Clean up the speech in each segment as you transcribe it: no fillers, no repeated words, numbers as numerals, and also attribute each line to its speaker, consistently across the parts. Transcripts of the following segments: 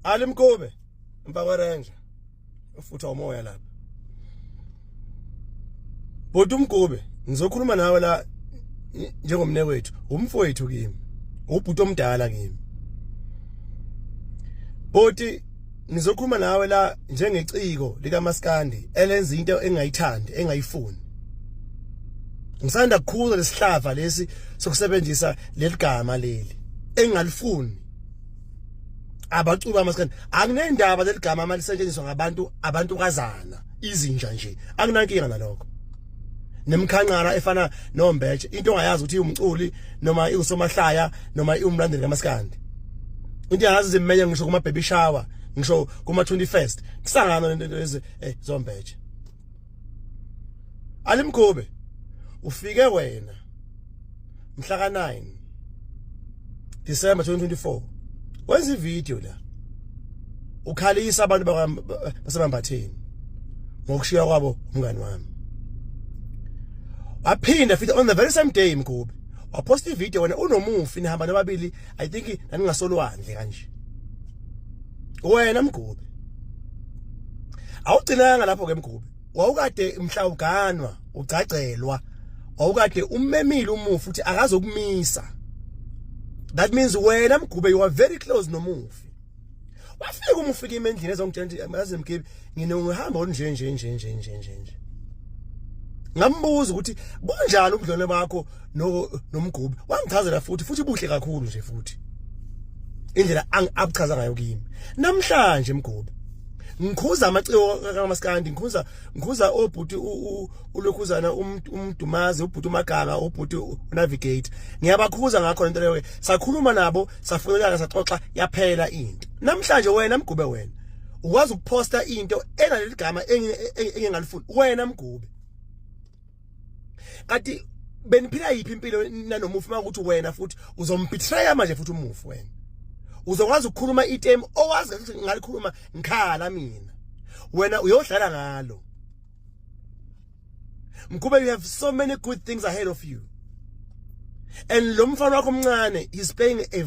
Speaker 1: Ali Mkube mpaka ranger ufutha umoya lapha. Bodi Mkube ngizokhuluma nawe la njengomne wethu, umfowethu kimi, ubhuti omdala kimi. Bodi ngizokhuluma nawe la njengeciko lika Maskandi elenza into engayithandi, engayifuni. Ngisanda kukhula lesihlava lesi sokusebenzisa leligama leli engalifuni. Abacuba Maskandi akunendaba leligama malisetshenziswa abantu kazana izinja nje, akunankinga nalokho. Nemkhanqara efana noMbeje into ongayazi ukuthi umculi noma iusomahlaya noma iumlandeli kaMaskandi. Into yazi zimenye ngisho kuma baby shower, ngisho kuma 21st kusangana lento lezi zoMbeje. Ali Mkube ufike wena mhla ka9 December 2024 wenza ivideo la ukhalisa abantu basemambatheni ngokushiya kwabo umngani wami. Aphinda futhi on the very same day Mkube waposta ivideo wena unomufi nihamba nababili, I think naningasolwandle kanje. Wena Mkube awugcinanga lapho ke Mkube, wawukade mhla uganwa ucacelwa, wawukade ummemile umufi futhi akazokumisa. That means wena Mkube you are very close nomufi. Wafika umufi kimi endlini ezongitshela yazi Mkube nginongihamba nje. Ngambuza ukuthi bunjani ubudlone bakho noMgube. Wangichazela futhi buhle kakhulu nje futhi. Indlela abuchaza ngayo kimi. Namhlanje Mgube ngikhuza amaciko kaMaskandi, ngikhuza obhuti ulokhuzana umdumazi, ubhuti uMaganga, ubhuti uNavigate. Ngiyabakhuza ngakho lento leyo. Sakhuluma nabo, safunelana, saxoxa, yaphela into. Namhlanje wena Mgube wena ukwazi ukuposta into enaleli gama engingalifuni wena Mgube. Kanti beniphila yiphi impilo nanomufi makuthi wena futhi uzombetray manje futhi umufi wena. Uzokwazi ukukhuluma item owazi ukuthi ngalikhuluma ngikhala mina. Wena uyodlala ngalo. Mkube, you have so many good things ahead of you. And lo mfana wakho omncane is playing a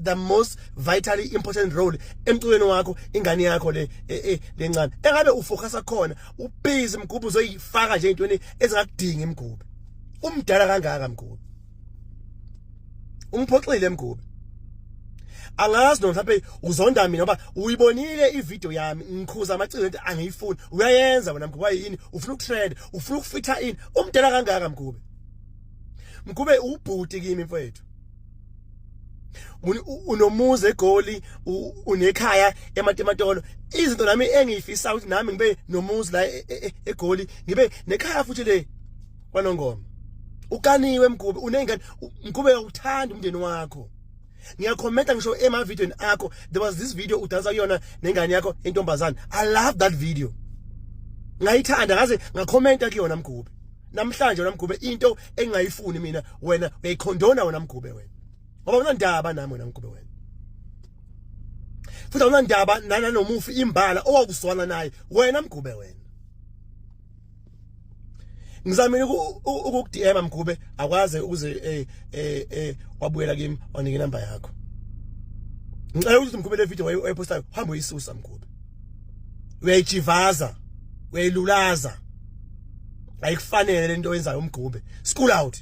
Speaker 1: the most vitally important role emculweni wakho, ingane yakho lencane. Engabe ufocusa khona, ubhizi Mkube uzoyifaka nje intweni ezingakudingi Mkube. Umdala kangaka Mkube. Umphoxile Mkube. Angazi no mhlawumbe uzonda mina ngoba uyibonile ivideo yami ngikhuza amaciko into angiyifuni. Uyayenza wena Mkube yini? Ufuna ukutrend, ufuna ukufitha ini? Umdala kangaka Mkube. Mkube ubhuti kimi mfowethu. Unomuzi eGoli, unekhaya eMatematolo. Izinto nami engiyifisa ukuthi nami ngibe nomuzi la eGoli, ngibe nekhaya futhi le kwaNongoma. Ukaniwe Mkube, unengane Mkube uthanda umndeni wakho. Ngiyakhomenta ngisho emavidweni akho. There was this video udansa kuyona nengane yakho entombazana. I love that video. Ngayithanda ngaze ngakhomenta kuyona Mkube. Namhlanje wena Mkube into engayifuni mina wena uyayikhondona wena Mkube wena. Ngoba unandaba nami wena Mkube wena. Futhi unandaba nanomufi imbala owakuswana naye wena Mkube wena. Ngizamile ukukudm Mkube akwaze uze wabuyela kimi wanike inamba yakho. Ngicela ukuthi Mkube le video wayipostayo hamba uyisusa Mkube. Uyayijivaza, uyayilulaza. Ayikufanele lento oyenzayo Mkube. School out.